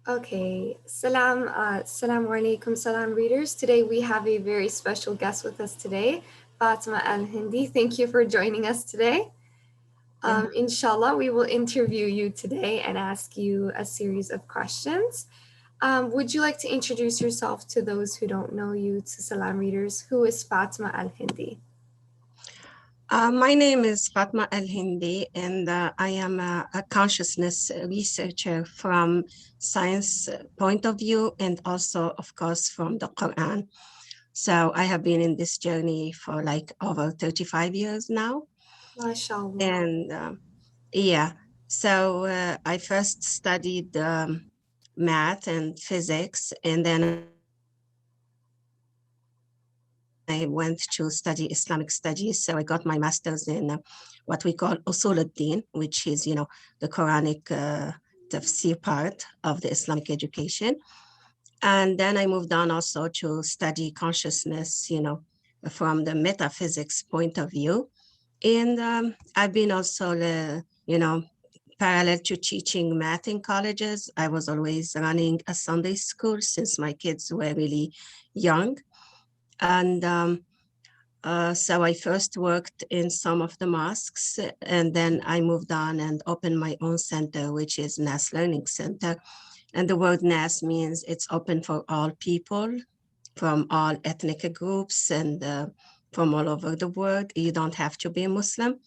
Okay, Salam, Salaam alaikum, Salam readers. Today we have a very special guest with us today, Fatima Al Hindi. Thank you for joining us today. Yeah. Inshallah, we will interview you today and ask you a series of questions. Would you like to introduce yourself to those who don't know you, to Salam readers? Who is Fatima Al Hindi? My name is Fatma Al Hindi, and I am a consciousness researcher from science point of view, and also, of course, from the Quran. So I have been in this journey for like over 35 years now. MashaAllah. And yeah, so I first studied math and physics, and then I went to study Islamic studies. So I got my master's in what we call Usul al-Din, which is, the Quranic tafsir part of the Islamic education. And then I moved on also to study consciousness, from the metaphysics point of view. And I've been also, parallel to teaching math in colleges. I was always running a Sunday school since my kids were really young. And so I first worked in some of the mosques, and then I moved on and opened my own center, which is Nas Learning Center. And the word Nas means it's open for all people from all ethnic groups and from all over the world. You don't have to be a Muslim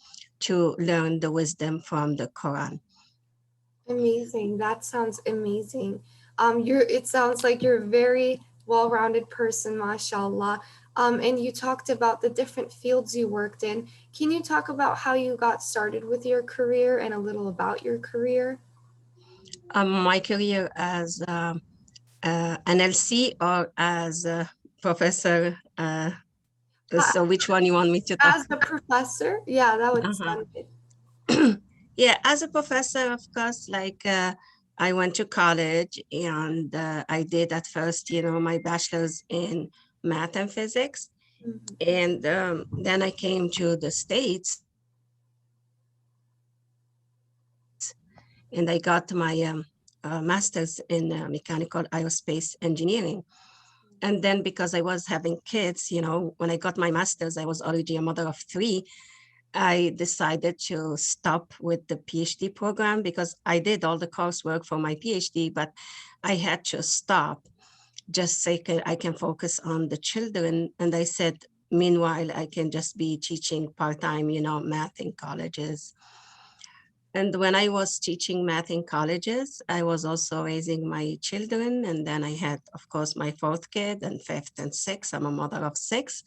to learn the wisdom from the Quran. Amazing. That sounds amazing. It sounds like you're a very well-rounded person, mashallah. And you talked about the different fields you worked in. Can you talk about how you got started with your career and a little about your career? My career as an LC or as a professor. Uh, So which one you want me to talk as a professor? Yeah, that would about? sound good. Yeah, as a professor, of course, like I went to college and I did at first, my bachelor's in math and physics. Mhm. And then I came to the States and I got my master's in mechanical aerospace engineering. And then because I was having kids, when I got my master's, I was already a mother of three. I decided to stop with the PhD program because I did all the coursework for my PhD, but I had to stop just so I can focus on the children. And I said, meanwhile, I can just be teaching part-time, math in colleges. And when I was teaching math in colleges, I was also raising my children. And then I had, of course, my fourth kid and fifth and sixth. I'm a mother of six.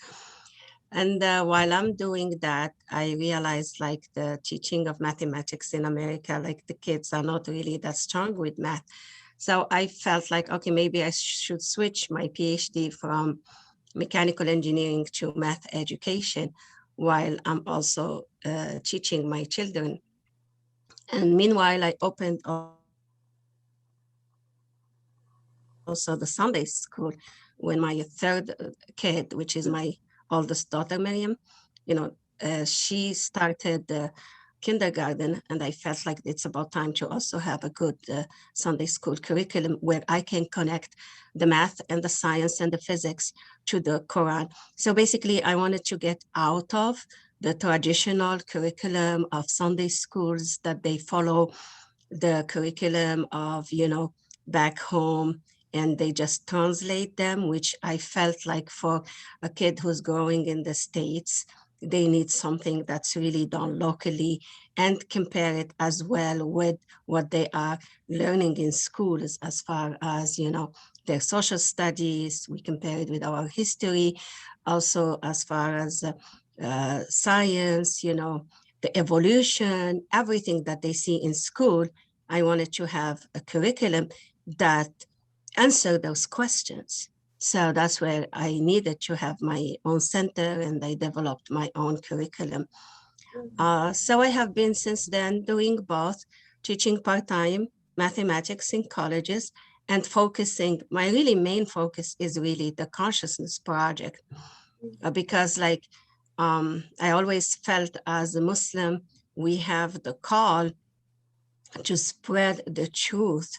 And while I'm doing that, I realized like the teaching of mathematics in America, like the kids are not really that strong with math. So I felt like, okay, maybe I should switch my PhD from mechanical engineering to math education while I'm also teaching my children. And meanwhile, I opened also the Sunday school when my third kid, which is my oldest daughter, Miriam, she started kindergarten, and I felt like it's about time to also have a good Sunday school curriculum where I can connect the math and the science and the physics to the Quran. So basically, I wanted to get out of the traditional curriculum of Sunday schools that they follow the curriculum of, back home, and they just translate them, which I felt like for a kid who's growing in the States, they need something that's really done locally and compare it as well with what they are learning in schools as far as, their social studies. We compare it with our history, also as far as science, the evolution, everything that they see in school. I wanted to have a curriculum that answer those questions. So that's where I needed to have my own center, and I developed my own curriculum. Mhm. So I have been since then doing both, teaching part-time mathematics in colleges and focusing, my really main focus is really the consciousness project, because like I always felt as a Muslim, we have the call to spread the truth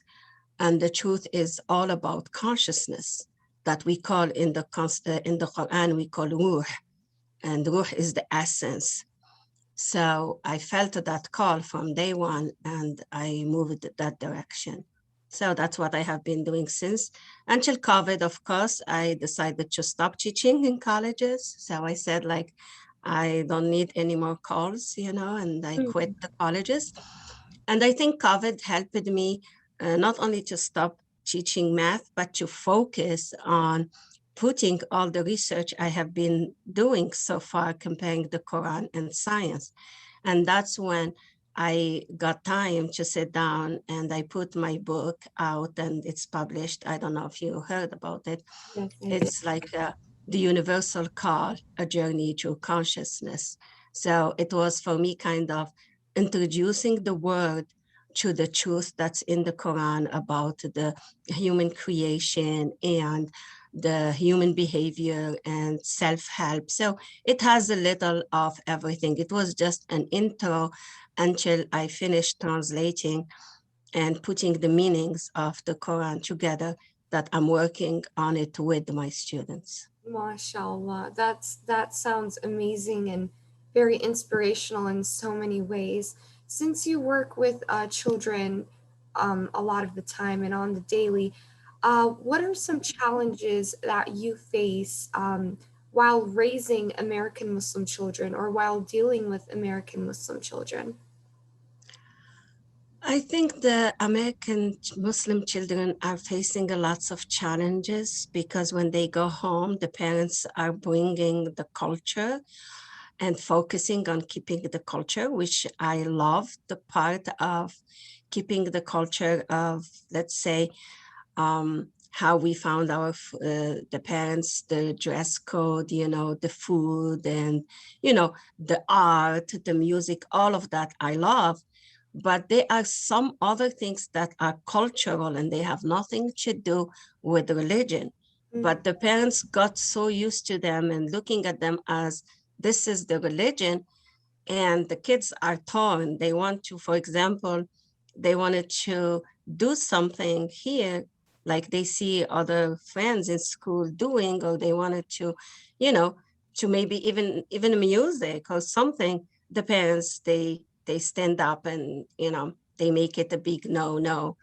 And the truth is all about consciousness that we call in the Quran, we call ruh. And ruh is the essence. So I felt that call from day one and I moved that direction. So that's what I have been doing since until COVID, of course. I decided to stop teaching in colleges. So I said, like, I don't need any more calls, and I quit Mm. the colleges. And I think COVID helped me not only to stop teaching math, but to focus on putting all the research I have been doing so far, comparing the Quran and science. And that's when I got time to sit down and I put my book out and it's published. I don't know if you heard about it. Yes, I did. It's like the universal call, a journey to consciousness. So it was for me kind of introducing the world to the truth that's in the Quran about the human creation and the human behavior and self-help. So it has a little of everything. It was just an intro until I finished translating and putting the meanings of the Quran together, that I'm working on it with my students. MashaAllah. That sounds amazing and very inspirational in so many ways. Since you work with children a lot of the time and on the daily, what are some challenges that you face while raising American Muslim children or while dealing with American Muslim children? I think the American Muslim children are facing a lots of challenges because when they go home, the parents are bringing the culture and focusing on keeping the culture, which I love the part of keeping the culture of, let's say, how we found the parents, the dress code, the food, and the art, the music, all of that I love. But there are some other things that are cultural and they have nothing to do with religion. Mm. But the parents got so used to them and looking at them as this is the religion, and the kids are torn. They want to, for example, they wanted to do something here, like they see other friends in school doing, or they wanted to, you know, to maybe even music or something. The parents they stand up and they make it a big no.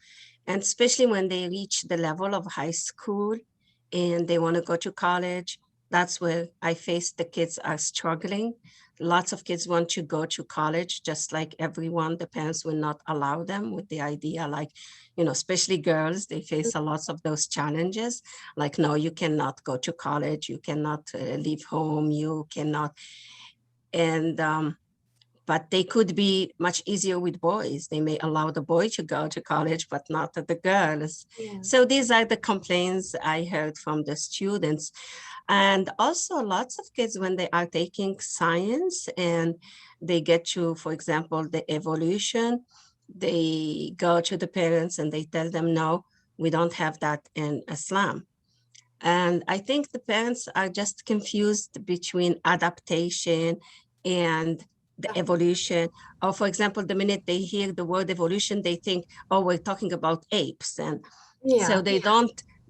And especially when they reach the level of high school and they want to go to college, that's where I face the kids are struggling. Lots of kids want to go to college, just like everyone. The parents will not allow them with the idea, like, especially girls, they face a lot of those challenges. Like, no, you cannot go to college, you cannot leave home, you cannot. And but they could be much easier with boys. They may allow the boy to go to college, but not the girls. So Yes. these are the complaints I heard from the students. And also lots of kids, when they are taking science and they get to, for example, the evolution, they go to the parents and they tell them, no, we don't have that in Islam. And I think the parents are just confused between adaptation and the evolution. Or, for example, the minute they hear the word evolution, they think, oh, we're talking about apes. And so Yeah.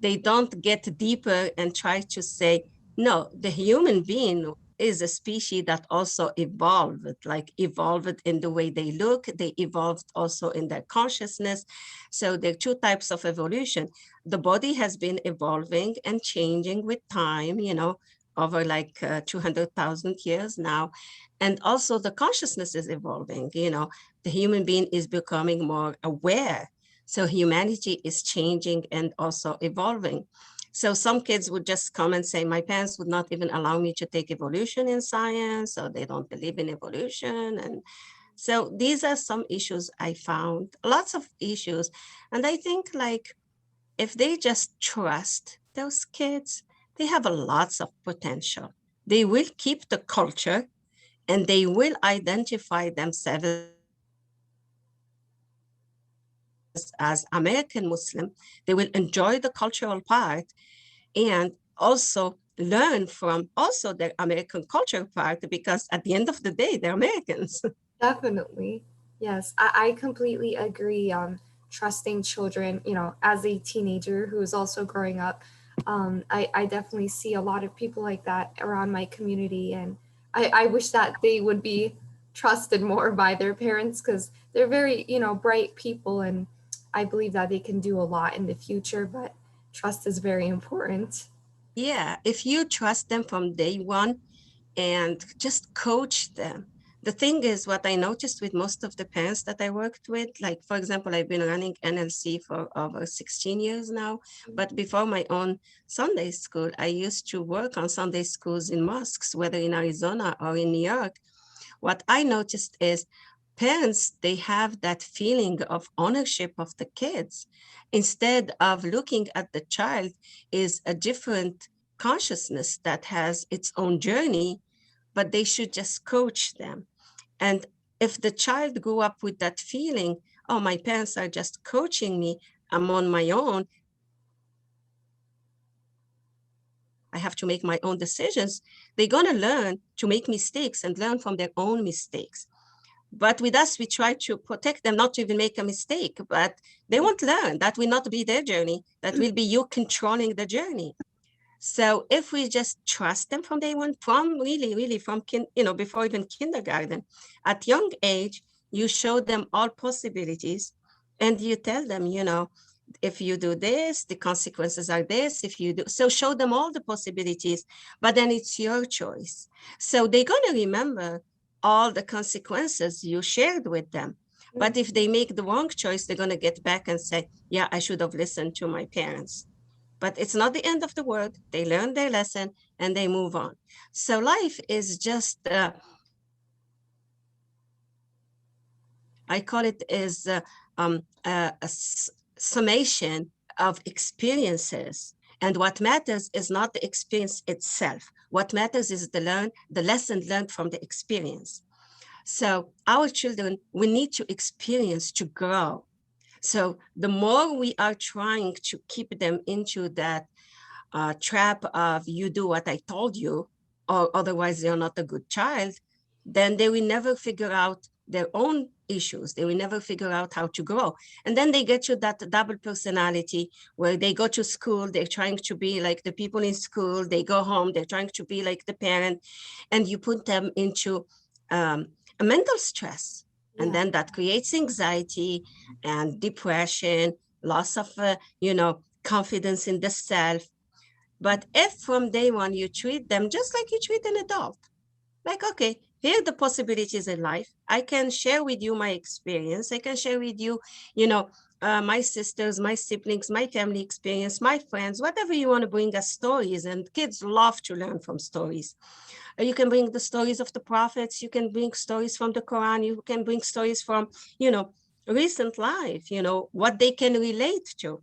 they don't get deeper and try to say, no, the human being is a species that also evolved, like evolved in the way they look, they evolved also in their consciousness. So there are two types of evolution. The body has been evolving and changing with time, over like 200,000 years now. And also the consciousness is evolving, the human being is becoming more aware. So humanity is changing and also evolving. So some kids would just come and say, my parents would not even allow me to take evolution in science, or they don't believe in evolution. And so these are some issues I found, lots of issues. And I think, like, if they just trust those kids, they have a lots of potential. They will keep the culture and they will identify themselves as American Muslim. They will enjoy the cultural part and also learn from also their American culture part, because at the end of the day, they're Americans. Definitely. Yes, I completely agree. trusting children, as a teenager who is also growing up. I definitely see a lot of people like that around my community, and I wish that they would be trusted more by their parents because they're very, bright people, and I believe that they can do a lot in the future, but trust is very important. Yeah, if you trust them from day one and just coach them. The thing is, what I noticed with most of the parents that I worked with, like, for example, I've been running NLC for over 16 years now. But before my own Sunday school, I used to work on Sunday schools in mosques, whether in Arizona or in New York. What I noticed is parents, they have that feeling of ownership of the kids. Instead of looking at the child is a different consciousness that has its own journey, but they should just coach them. And if the child grew up with that feeling, oh, my parents are just coaching me, I'm on my own, I have to make my own decisions, they're going to learn to make mistakes and learn from their own mistakes. But with us, we try to protect them not to even make a mistake, but they won't learn. That will not be their journey. That will be you controlling the journey. So if we just trust them from day one, from really, really from, before even kindergarten, at young age, you show them all possibilities and you tell them, if you do this, the consequences are this. If you do, so show them all the possibilities, but then it's your choice. So they're going to remember all the consequences you shared with them. But if they make the wrong choice, they're going to get back and say, yeah, I should have listened to my parents. But it's not the end of the world. They learn their lesson and they move on. So life is just, I call it is summation of experiences. And what matters is not the experience itself. What matters is the lesson learned from the experience. So our children, we need to experience to grow. So the more we are trying to keep them into that trap of you do what I told you, or otherwise they're not a good child, then they will never figure out their own issues. They will never figure out how to grow. And then they get to that double personality where they go to school, they're trying to be like the people in school, they go home, they're trying to be like the parent, and you put them into a mental stress. And Yeah. then that creates anxiety and depression, loss of, confidence in the self. But if from day one you treat them just like you treat an adult, like, okay, here are the possibilities in life. I can share with you my experience. I can share with you, my sisters, my siblings, my family experience, my friends, whatever you want to bring as stories. And kids love to learn from stories. You can bring the stories of the prophets. You can bring stories from the Quran. You can bring stories from, recent life, what they can relate to.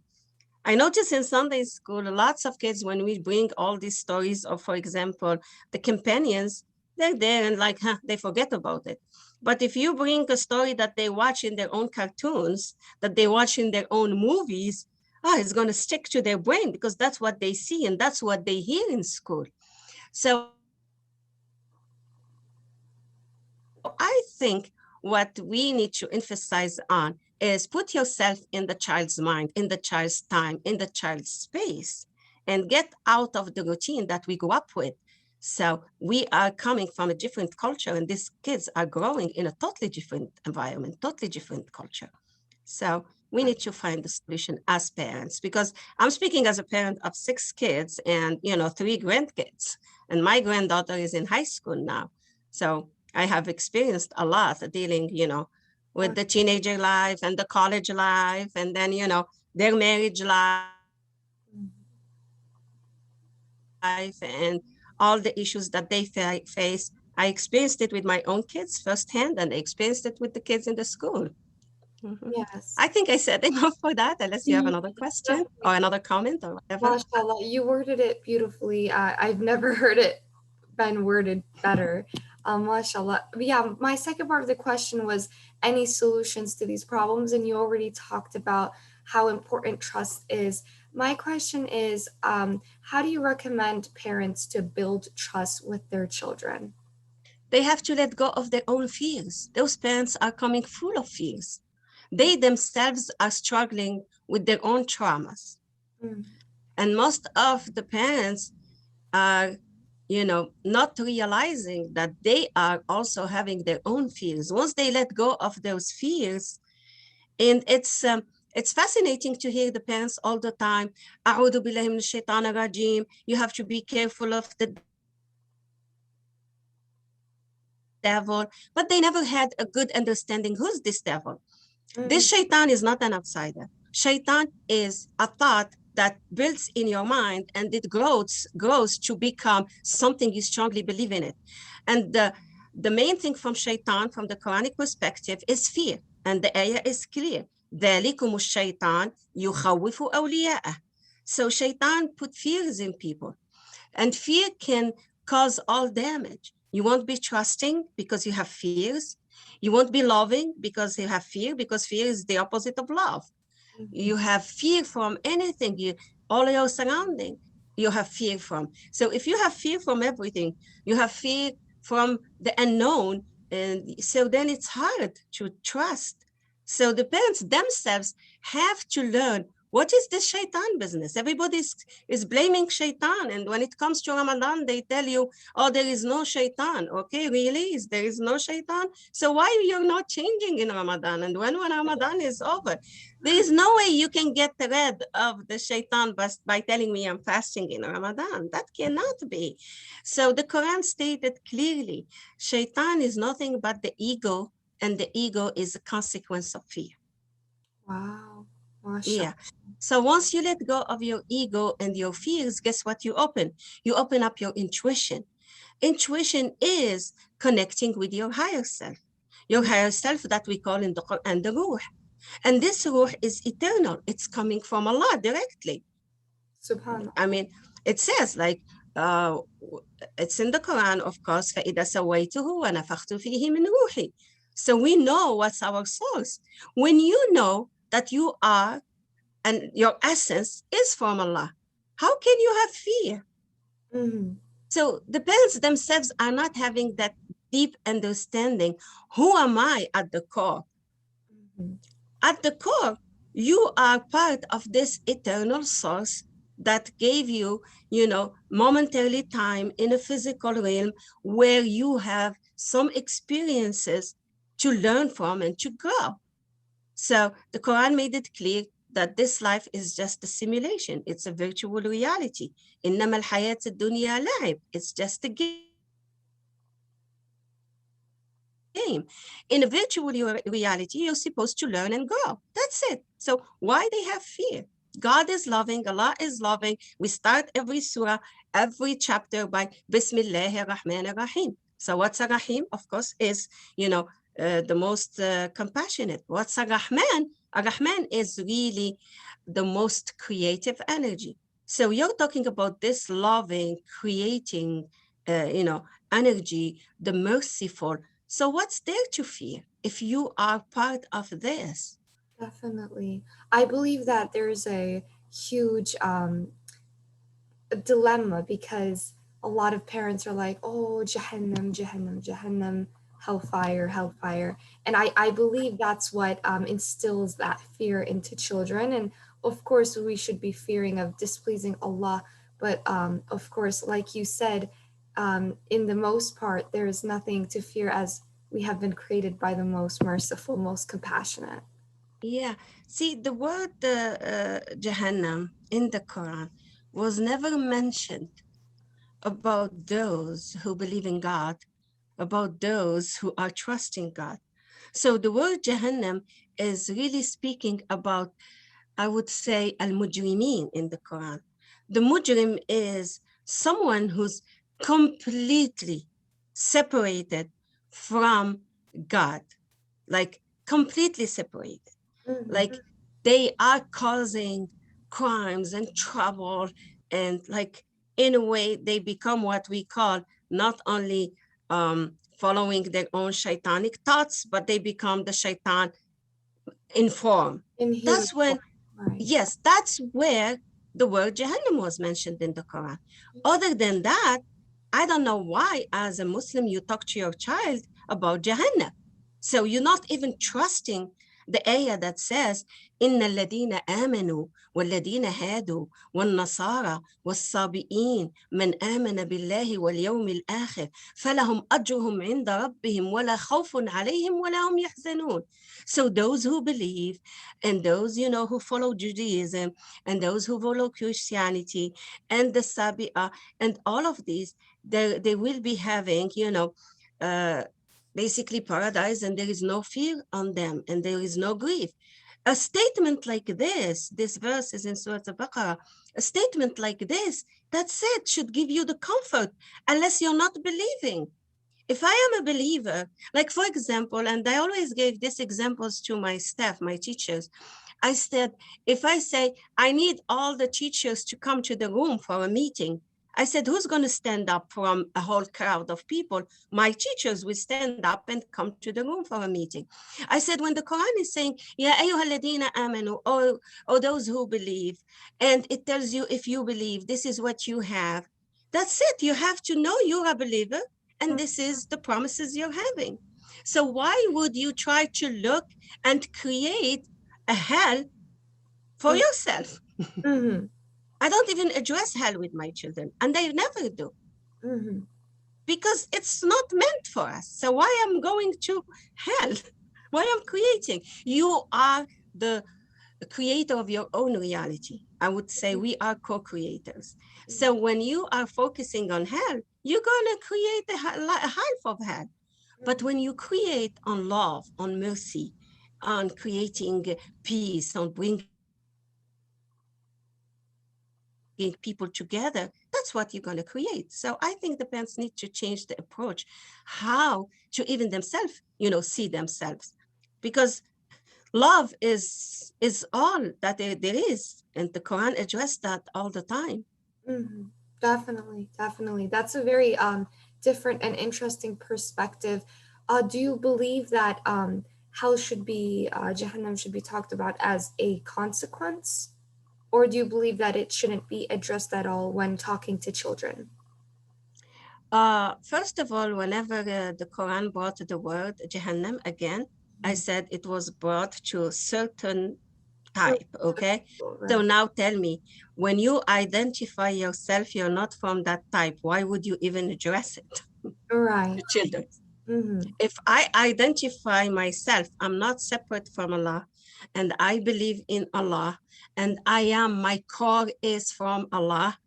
I notice in Sunday school, lots of kids, when we bring all these stories of, for example, the companions, they're there and like, they forget about it. But if you bring a story that they watch in their own cartoons, that they watch in their own movies, it's going to stick to their brain because that's what they see and that's what they hear in school. So I think what we need to emphasize on is put yourself in the child's mind, in the child's time, in the child's space, and get out of the routine that we grew up with. So we are coming from a different culture, and these kids are growing in a totally different environment, totally different culture. So we need to find the solution as parents, because I'm speaking as a parent of 6 kids and 3 grandkids, and my granddaughter is in high school now. So I have experienced a lot dealing, with the teenager life and the college life, and then, their marriage life and all the issues that they face. I experienced it with my own kids firsthand, and I experienced it with the kids in the school. Mhm. Yes. I think I said enough for that, unless you have You another question definitely, or another comment or whatever. mashallah, you worded it beautifully. I've never heard it been worded better. Mashallah. But yeah, my second part of the question was any solutions to these problems, and you already talked about how important trust is. My question is, how do you recommend parents to build trust with their children? They have to let go of their own fears. Those parents are coming full of fears. They themselves are struggling with their own traumas. Mm. And most of the parents are, not realizing that they are also having their own fears. Once they let go of those fears, and it's fascinating to hear the parents all the time, "A'udhu billahi minash shaitanir rajim," you have to be careful of the devil, but they never had a good understanding who's this devil. This shaitan is not an outsider. Shaitan Mm. is a thought that builds in your mind, and it grows to become something you strongly believe in it. And the main thing from shaitan, from the Quranic perspective, is fear. And the ayah is clear. ذَلِكُمُ الشَّيْطَانِ يُخَوِّفُ أَوْلِيَاءَهُ. So shaitan put fears in people, and fear can cause all damage. You won't be trusting because you have fears. You won't be loving because you have fear, because fear is the opposite of love. Mhm. You have fear from anything, all your surrounding, you have fear from. So if you have fear from everything, you have fear from the unknown, and so then it's hard to trust. So the parents themselves have to learn, what is this shaitan business? Everybody is blaming shaitan, and when it comes to Ramadan, they tell you, oh, there is no shaitan. Okay, really? There is no shaitan? So why you're not changing in Ramadan? And when Ramadan is over, there is no way you can get rid of the shaitan by telling me I'm fasting in Ramadan. That cannot be. So the Quran stated clearly, shaitan is nothing but the ego, and the ego is a consequence of fear. Wow. Masha. Yeah. So once you let go of your ego and your fears, guess what you open? You open up your intuition. Intuition is connecting with your higher self. Your Mm. higher self that we call in the Quran the ruh. And this ruh is eternal. It's coming from Allah directly. Subhanallah. I mean, it says like, uh, it's in the Quran, of course, فَإِذَا سَوَيْتُهُ وَنَفَخْتُ فِيهِ مِنْ رُوحِي. So we know what's our source. When you know that you are, and your essence is from Allah, how can you have fear? Mm. So the parents themselves are not having that deep understanding. Who am I at the core? Mhm. At the core, you are part of this eternal source that gave you, momentarily time in a physical realm where you have some experiences to learn from and to grow. So the Quran made it clear that this life is just a simulation. It's a virtual reality. إنما الحياة الدنيا لعب. It's just a game. In a virtual reality, you're supposed to learn and grow. That's it. So why they have fear? God is loving. Allah is loving. We start every surah, every chapter by Bismillah ar-Rahman ar-Rahim. So what's ar-Rahim? Of course, is, the most compassionate. What's ar-Rahman? Ar-Rahman is really the most creative energy. So you're talking about this loving, creating, energy, the merciful. So what's there to fear if you are part of this? Definitely. I believe that there's a huge dilemma because a lot of parents are like, oh, Jahannam, Jahannam, Jahannam, hellfire, hellfire. And I believe that's what instills that fear into children. And of course, we should be fearing of displeasing Allah. But of course, like you said, in the most part, there is nothing to fear as we have been created by the most merciful, most compassionate. Yeah. See, the word Jahannam in the Quran was never mentioned about those who believe in God, about those who are trusting God. So the word Jahannam is really speaking about, I would say, al-mujrimin in the Quran. The mujrim is someone who's completely separated from God, like completely separated. Mhm. Like they are causing crimes and trouble, and like in a way they become what we call not only following their own shaitanic thoughts, but they become the shaitan in form. In human That's form, when, right. yes, that's where the word Jahannam was mentioned in the Quran. Other than that, I don't know why, as a Muslim, you talk to your child about Jahannam. So you're not even trusting the ayah that says, إن الذين آمنوا والذين هادوا والنصارى والصابئين من آمن بالله واليوم الآخر فلهم أجرهم عند ربهم ولا خوف عليهم ولا هم يحزنون. So those who believe and those, who follow Judaism and those who follow Christianity and the Sabi'ah and all of these, they will be having, uh, basically paradise, and there is no fear on them and there is no grief. A statement like this verse is in Surah Al-Baqarah, a statement like this, that's it, should give you the comfort, unless you're not believing. If I am a believer, like for example, and I always gave these examples to my staff, my teachers, I said, if I say, I need all the teachers to come to the room for a meeting, I said, who's going to stand up from a whole crowd of people? My teachers will stand up and come to the room for a meeting. I said, when the Quran is saying, Ya ayyuha alladhina amanu, or those who believe, and it tells you, if you believe, this is what you have. That's it. You have to know you're a believer, and this is the promises you're having. So why would you try to look and create a hell for yourself? Mm-hmm. I don't even address hell with my children, and they never do, Mm-hmm. because it's not meant for us. So why am going to hell? Why am creating? You are the creator of your own reality. I would say we are co-creators. So when you are focusing on hell, you're going to create a half of hell. But when you create on love, on mercy, on creating peace, on bringing people together, that's what you're going to create. So I think the parents need to change the approach, how to even themselves, see themselves. Because love is all that there is, and the Quran addressed that all the time. Mm-hmm. Definitely, definitely. That's a very different and interesting perspective. Do you believe that hell should be Jahannam should be talked about as a consequence, or do you believe that it shouldn't be addressed at all when talking to children? First of all, whenever the Quran brought the word Jahannam again, I said it was brought to a certain type, okay? So Right. now tell me, when you identify yourself, you're not from that type, why would you even address it Right. to children? Mm-hmm. If I identify myself, I'm not separate from Allah, and I believe in Allah, and my core is from Allah,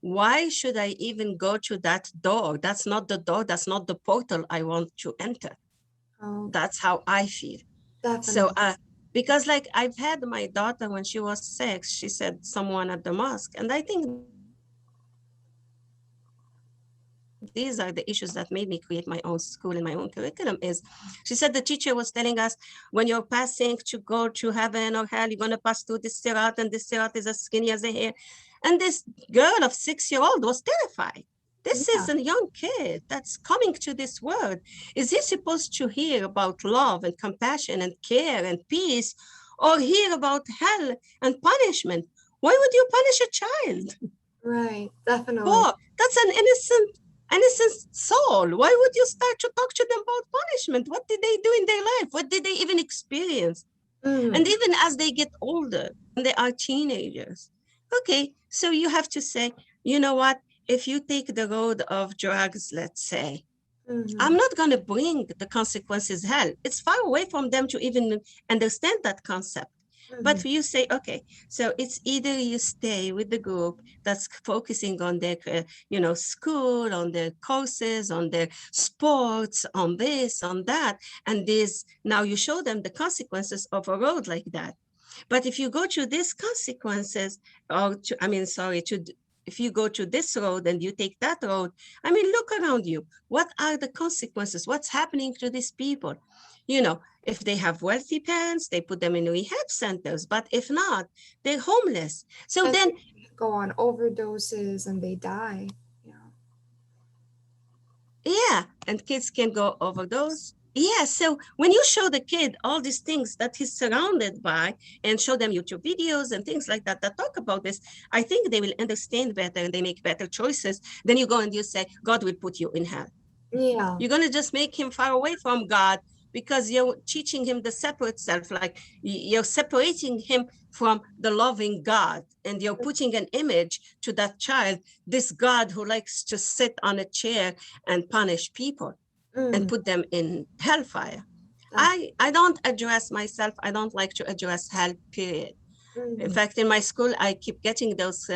why should I even go to that door? That's not the door, that's not the portal I want to enter. Oh, That's how I feel. So, definitely. because like I've had my daughter when she was 6, she said someone at the mosque, and I think these are the issues that made me create my own school and my own curriculum is, she said the teacher was telling us, when you're passing to go to heaven or hell, you're going to pass through this sirat, and this sirat is as skinny as a hair. And this girl of 6-year-old was terrified. This is a young kid that's coming Yeah. to this world. Is he supposed to hear about love and compassion and care and peace, or hear about hell and punishment? Why would you punish a child? Right. Poor, Definitely. that's an innocent soul. Why would you start to talk to them about punishment? What did they do in their life? What did they even experience? And Mm-hmm. even as they get older, when they are teenagers, okay, so you have to say, you know what? If you take the road of drugs, let's say, I'm Mm-hmm. not going to bring the consequences hell. It's far away from them to even understand that concept. Mm-hmm. But you say, okay, so it's either you stay with the group that's focusing on their, school, on their courses, on their sports, on this, on that, and this. Now you show them the consequences of a road like that. But if you go to these consequences, if you go to this road and you take that road, look around you. What are the consequences? What's happening to these people? If they have wealthy parents, they put them in rehab centers. But if not, they're homeless. So And then, they go on overdoses and they die. Yeah. yeah, and kids can go overdose. Yeah, so when you show the kid all these things that he's surrounded by and show them YouTube videos and things like that that talk about this, I think they will understand better and they make better choices. Then you go and you say, God will put you in hell. Yeah. You're going to just make him far away from God because you're teaching him the separate self, like you're separating him from the loving God, and you're putting an image to that child, this God who likes to sit on a chair and punish people and Mm, put them in hellfire. that, I don't address myself. I don't like to address hell, period. In mhm, fact, in my school, I keep getting those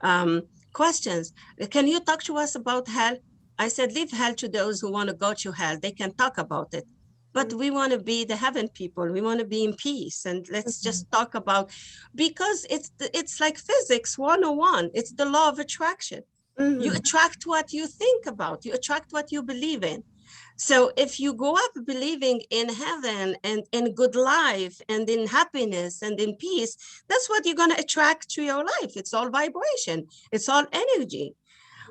um, questions. Can you talk to us about hell? I said, leave hell to those who want to go to hell. They can talk about it. But mm, we want to be the heaven people. We want to be in peace. And let's mhm, just talk about, because it's like physics 101. It's the law of attraction. You mhm, attract what you think about, you attract what you believe in. So if you grow up believing in heaven and in good life and in happiness and in peace, that's what you're going to attract to your life. It's all vibration, it's all energy.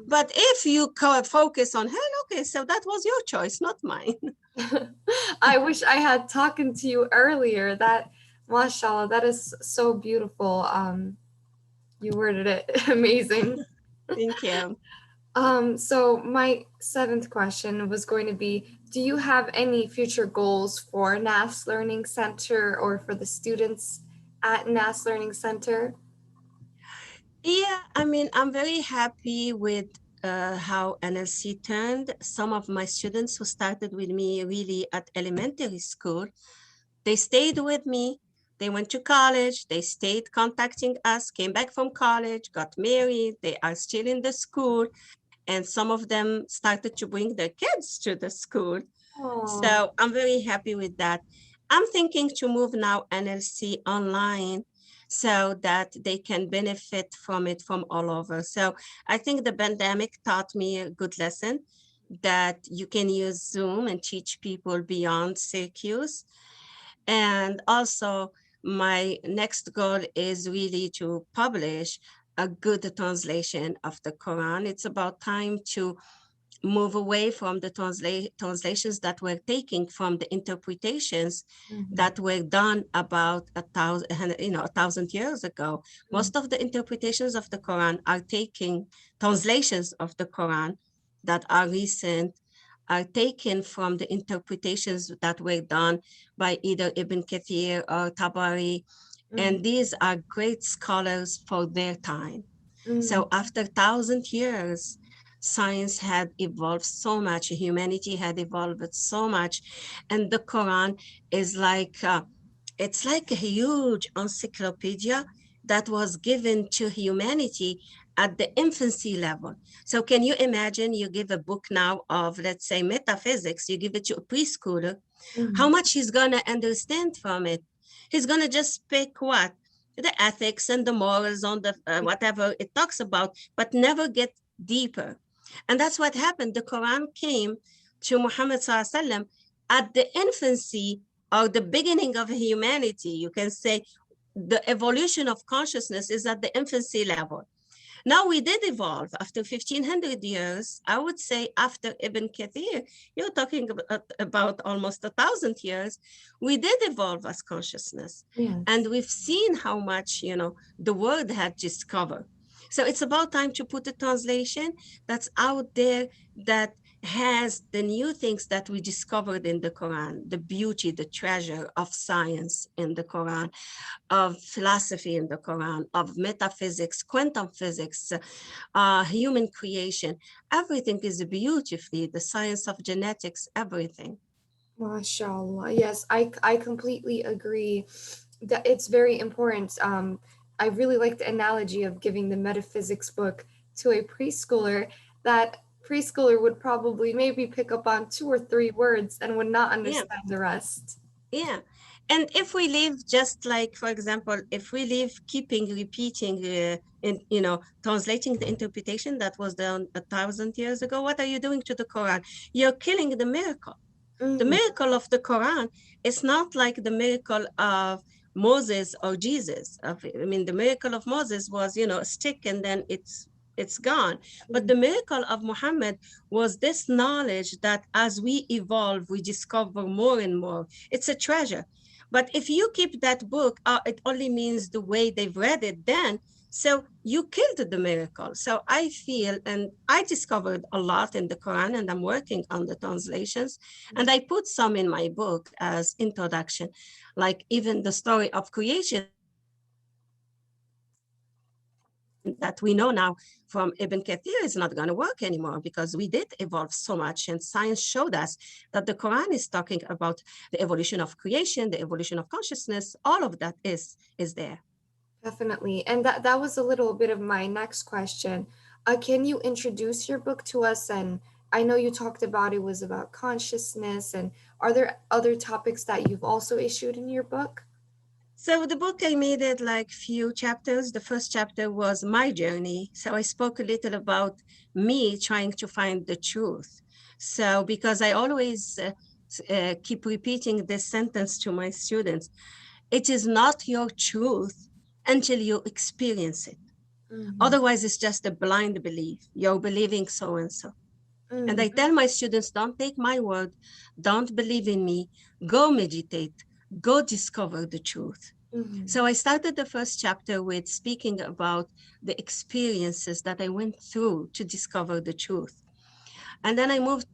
But if you focus on hell, okay, so that was your choice, not mine. mhm. I wish I had talking to you earlier. That, mashallah, that is so beautiful. You worded it amazing. Thank you. So my seventh question was going to be, do you have any future goals for Nas Learning Center or for the students at Nas Learning Center? Yeah, I mean, I'm very happy with how NLC turned. Some of my students who started with me really at elementary school, they stayed with me. They went to college. They stayed contacting us, came back from college, got married. They are still in the school. And some of them started to bring their kids to the school. Oh, So I'm very happy with that. I'm thinking to move now NLC online so that they can benefit from it from all over. So I think the pandemic taught me a good lesson that you can use Zoom and teach people beyond Syracuse. And also, my next goal is really to publish a good translation of the Quran. It's about time to move away from the translations that were taking from the interpretations mhm, that were done about 1,000 years ago. mhm, Most of the interpretations of the Quran are taking translations of the Quran that are recent, are taken from the interpretations that were done by either Ibn Kathir or Tabari, mhm, and these are great scholars for their time. mhm, So after 1,000 years, science had evolved so much, humanity had evolved so much, and the Quran is like it's like a huge encyclopedia that was given to humanity at the infancy level. So can you imagine you give a book now of, let's say, metaphysics, you give it to a preschooler, how mhm, much he's going to understand from it? He's going to just pick what? The ethics and the morals on the whatever it talks about, but never get deeper. And that's what happened. The Quran came to Muhammad Sallallahu at the infancy or the beginning of humanity. You can say the evolution of consciousness is at the infancy level. Now we did evolve after 1,500 years. I would say after Ibn Kathir, you're talking about almost 1,000 years. We did evolve as consciousness. yes. And we've seen how much, the world had discovered. So it's about time to put a translation that's out there that has the new things that we discovered in the Quran, the beauty, the treasure of science in the Quran, of philosophy in the Quran, of metaphysics, quantum physics, human creation. Everything is beautifully, the science of genetics, everything. MashaAllah. Yes, I completely agree that it's very important. I really like the analogy of giving the metaphysics book to a preschooler. That preschooler would probably maybe pick up on two or three words and would not Yeah, understand the rest. yeah. And if we live just like, for example, if we live keeping repeating and translating the interpretation that was done 1,000 years ago, what are you doing to the Quran? You're killing the miracle. The Mm, miracle of the Quran is not like the miracle of Moses or Jesus. I mean, the miracle of Moses was, a stick and then it's gone. But mm, the miracle of Muhammad was this knowledge that as we evolve, we discover more and more. It's a treasure. But if you keep that book, it only means the way they've read it then. So you killed the miracle. So I feel, and I discovered a lot in the Quran, and I'm working on the translations. And I put some in my book as introduction, like even the story of creation that we know now from Ibn Kathir is not going to work anymore, because we did evolve so much. And science showed us that the Quran is talking about the evolution of creation, the evolution of consciousness, all of that is there. Definitely. And that was a little bit of my next question. Can you introduce your book to us? And I know you talked about it was about consciousness. And are there other topics that you've also issued in your book? So the book, I made it like few chapters. The first chapter was my journey. So I spoke a little about me trying to find the truth. So because I always keep repeating this sentence to my students, it is not your truth until you experience it. Mm-hmm. Otherwise, it's just a blind belief. You're believing so and so. And I Mm-hmm. tell my students, don't take my word, don't believe in me, go meditate, go discover the truth. Mm-hmm. So I started the first chapter with speaking about the experiences that I went through to discover the truth. And then I moved,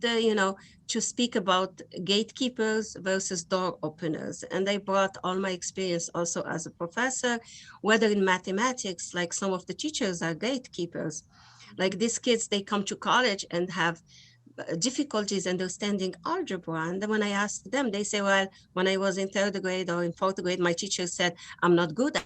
to speak about gatekeepers versus door openers. And I brought all my experience also as a professor, whether in mathematics, like some of the teachers are gatekeepers. Like these kids, they come to college and have difficulties understanding algebra. And then when I asked them, they say, well, when I was in third grade or in fourth grade, my teacher said, I'm not good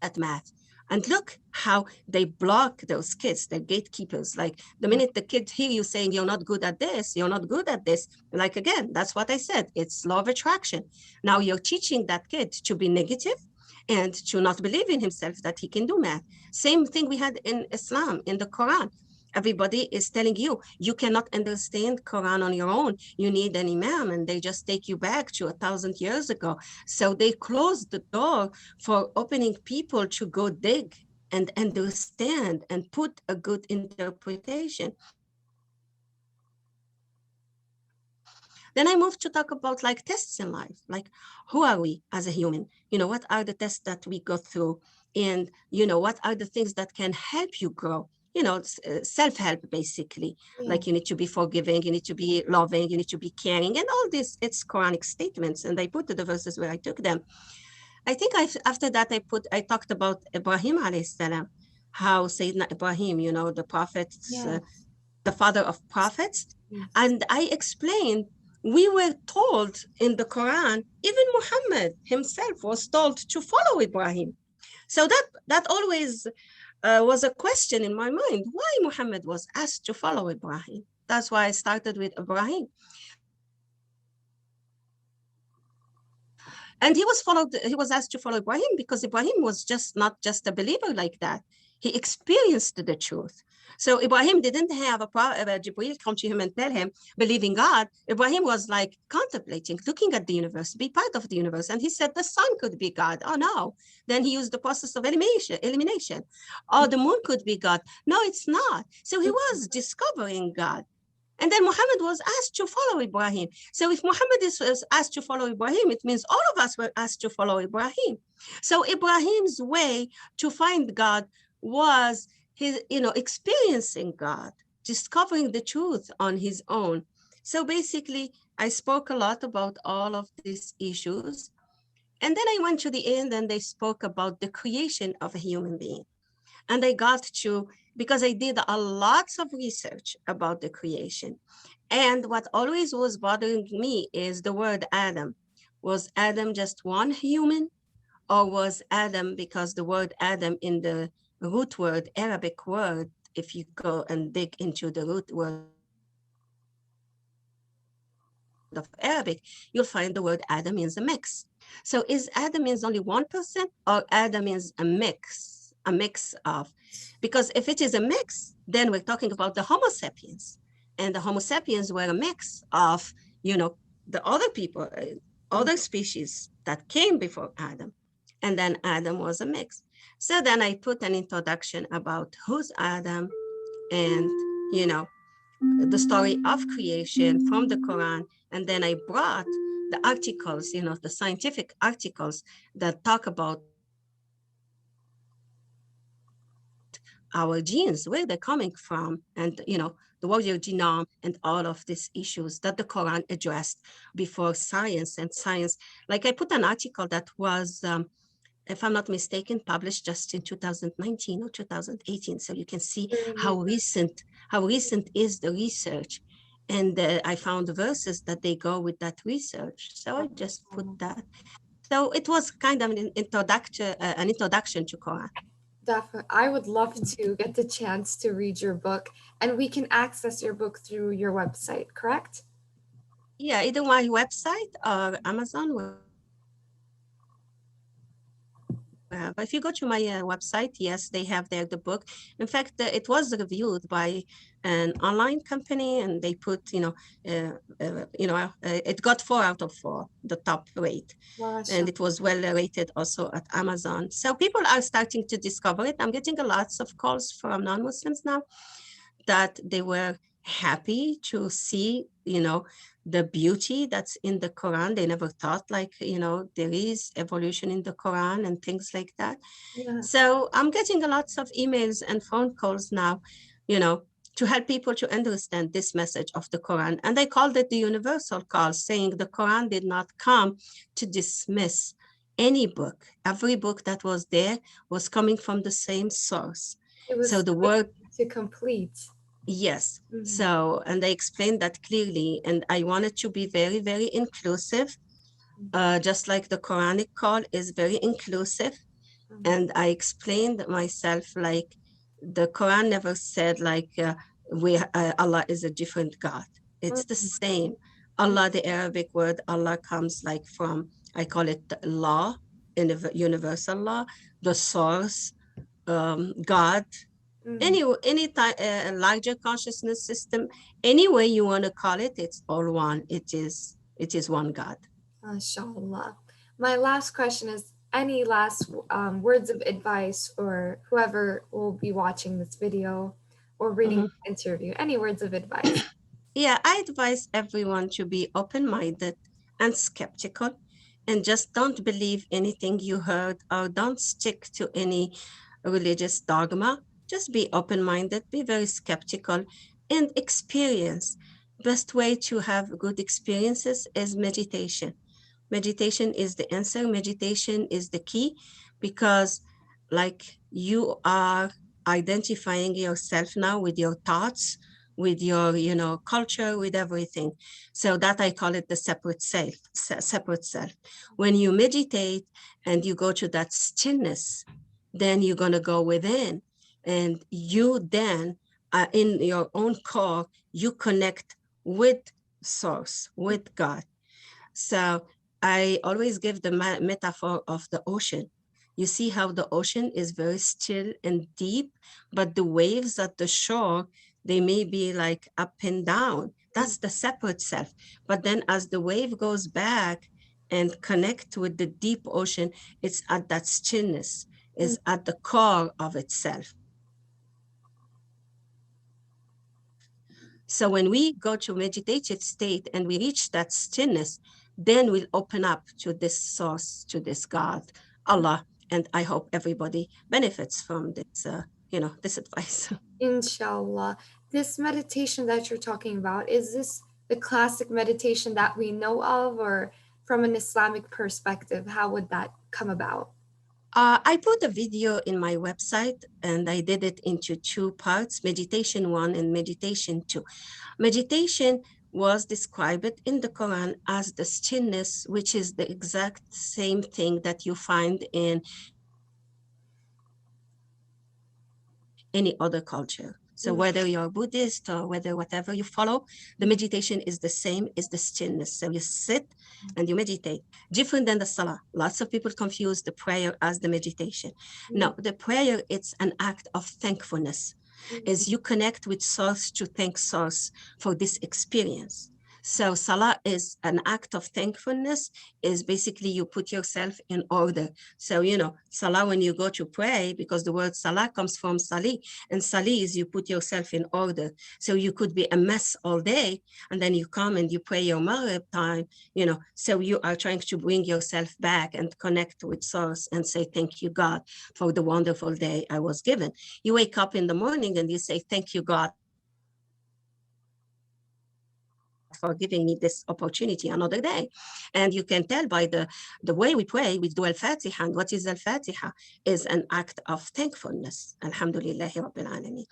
at math. And look how they block those kids, they're gatekeepers. Like the minute the kid hear you saying, you're not good at this, you're not good at this, like again, that's what I said. It's law of attraction. Now you're teaching that kid to be negative and to not believe in himself that he can do math. Same thing we had in Islam, in the Quran. Everybody is telling you cannot understand Quran on your own. You need an imam, and they just take you back to 1,000 years ago. So they closed the door for opening people to go dig and understand and put a good interpretation. Then I moved to talk about like tests in life, like who are we as a human? What are the tests that we go through? And what are the things that can help you grow? Self-help basically. Like you need to be forgiving, you need to be loving, you need to be caring, and Yeah. all this. It's Quranic statements, and I put the verses where I took them. I think after that I talked about Ibrahim alayhi salam, how Sayyidina Ibrahim, the prophets, Yes. the father of prophets. And Yes. I explained, we were told in the Quran, even Muhammad himself was told to follow Ibrahim. So that always was a question in my mind, why Muhammad was asked to follow Ibrahim. That's why I started with Ibrahim. And he was asked to follow Ibrahim because Ibrahim was not just a believer like that. He experienced the truth. So Ibrahim didn't have Jibreel come to him and tell him, believe in God. Ibrahim was like contemplating, looking at the universe, be part of the universe. And he said the sun could be God. Oh no. Then he used the process of elimination. Oh, the moon could be God. No, it's not. So he was discovering God. And then Muhammad was asked to follow Ibrahim. So if Muhammad was asked to follow Ibrahim, it means all of us were asked to follow Ibrahim. So Ibrahim's way to find God was his, experiencing God, discovering the truth on his own. So basically, I spoke a lot about all of these issues. And then I went to the end and they spoke about the creation of a human being. And I got to, because I did a lots of research about the creation. And what always was bothering me is the word Adam. Was Adam just one human, or was Adam, because the word Adam in the root word, Arabic word, if you go and dig into the root word of Arabic, you'll find the word Adam means a mix. So is Adam means only one person, or Adam means a mix, a mix of? Because if it is a mix, then we're talking about the Homo sapiens. And the Homo sapiens were a mix of, the other people, other species that came before Adam. And then Adam was a mix. So then I put an introduction about who's Adam and, you know, the story of creation from the Quran. And then I brought the articles, the scientific articles that talk about our genes, where they're coming from, and the warrior genome and all of these issues that the Quran addressed before science. And science, like I put an article that was, if I'm not mistaken, published just in 2019 or 2018. So you can see Really, how recent is the research. And I found verses that they go with that research. So I just put that. So it was kind of an introduction to Quran. definitely. I would love to get the chance to read your book, and we can access your book through your website, correct? Yeah, either my website or Amazon, wherever. If you go to my website, yes, they have there the book. In fact, it was reviewed by an online company, and they put, it got 4 out of 4, the top rate, and it was well rated Masha. also at Amazon. So people are starting to discover it. I'm getting lots of calls from non-Muslims now that they were happy to see, the beauty that's in the Quran. They never thought, like, there is evolution in the Quran and things like that. Yes. So I'm getting lots of emails and phone calls now, you know, to help people to understand this message of the Quran. And I called it the universal call, saying the Quran did not come to dismiss any book. Every book that was there was coming from the same source. It So was the word, to complete. yes. Mhm. So, and I explained that clearly, and I wanted to be very, very inclusive, just like the Quranic call is very inclusive. Mhm. And I explained myself, like, the Quran never said, like, Allah is a different God. It's the same. Allah, the Arabic word Allah, comes like from, I call it law, universal law, the source, God, Mhm. any larger consciousness system, any way you want to call it, it's all one. It is one God. MashaAllah. My last question is any last words of advice for whoever will be watching this video or reading Mhm. the interview? Any words of advice? Yeah, I advise everyone to be open-minded and skeptical, and just don't believe anything you heard, or don't stick to any religious dogma. Just be open-minded, be very skeptical, and experience. Best way to have good experiences is meditation. Meditation is the answer. Meditation is the key, because, like, you are identifying yourself now with your thoughts, with your, culture, with everything. So that I call it the separate self. Separate self. When you meditate and you go to that stillness, then you're going to go within, and you then, in your own core, you connect with source, with God. So I always give the metaphor of the ocean. You see how the ocean is very still and deep, but the waves at the shore, they may be like up and down. That's the separate self. But then as the wave goes back and connect with the deep ocean, it's at that stillness, Mm. is at the core of itself. So when we go to meditative state and we reach that stillness, then we'll open up to this source, to this God, Allah. And I hope everybody benefits from this advice. Inshallah. This meditation that you're talking about, is this the classic meditation that we know of, or from an Islamic perspective, how would that come about? I put a video in my website, and I did it into 2 parts, meditation 1 and meditation 2. Meditation was described in the Quran as the stillness, which is the exact same thing that you find in any other culture. So Mm. whether you're Buddhist or whatever you follow, the meditation is the same, is the stillness. So you sit and you meditate, different than the salah. Lots of people confuse the prayer as the meditation. Mm. No, the prayer, it's an act of thankfulness, Mm. as you connect with source to thank source for this experience. So salah is an act of thankfulness, is basically you put yourself in order. So, salah, when you go to pray, because the word salah comes from sali, and sali is you put yourself in order. So you could be a mess all day, and then you come and you pray your Maghrib time, so you are trying to bring yourself back and connect with source and say, thank you, God, for the wonderful day I was given. You wake up in the morning and you say, thank you, God, for giving me this opportunity another day. And you can tell by the way we pray, we do al-Fatiha. And what is al-Fatiha? Is an act of thankfulness. Alhamdulillah Rabbil Alameen.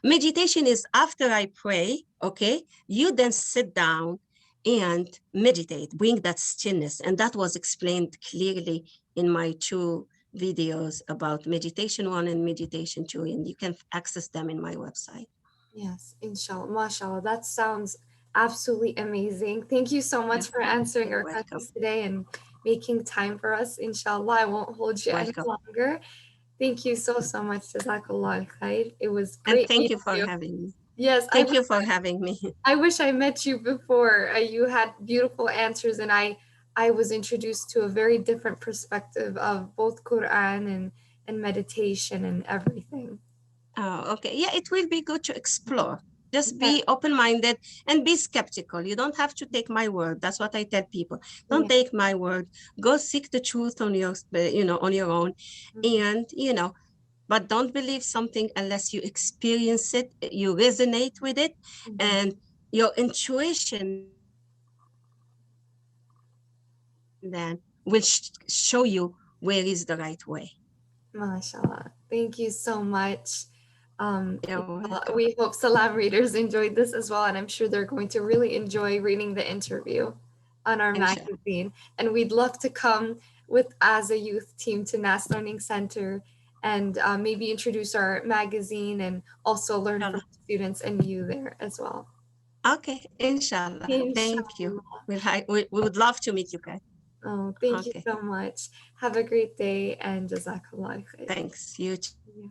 Meditation is after I pray, okay? You then sit down and meditate, bring that stillness. And that was explained clearly in my two videos about meditation 1 and meditation 2, and you can access them in my website. Yes, inshallah, mashallah. That sounds absolutely amazing. Thank you so much for You're answering our welcome. questions today and making time for us. Inshallah, I won't hold you any Welcome. longer. Thank you so, so much. Jazakallah khair. It was And great thank meeting you for you. having me. Yes, Thank you for having me. I wish I met you before. You had beautiful answers, and I was introduced to a very different perspective of both Quran and meditation and everything. Oh, okay. Yeah, it will be good to explore. Just Yeah, be open minded and be skeptical. You don't have to take my word. That's what I tell people. Don't yeah. take my word. Go seek the truth on on your own. Mhm, And, but don't believe something unless you experience it, you resonate with it, mhm. and your intuition then will show you where is the right way. MashaAllah. Thank you so much. You're welcome. We hope Salam readers enjoyed this as well, and I'm sure they're going to really enjoy reading the interview on our Inshallah. magazine. And we'd love to come with as a youth team to Nas Learning Center and maybe introduce our magazine and also learn from students and you there as well. Okay, inshallah. Thank you. Inshallah. We would love to meet you guys. Oh, thank you Okay, so much. Have a great day and Jazakallah khair. thanks. You too. Yeah.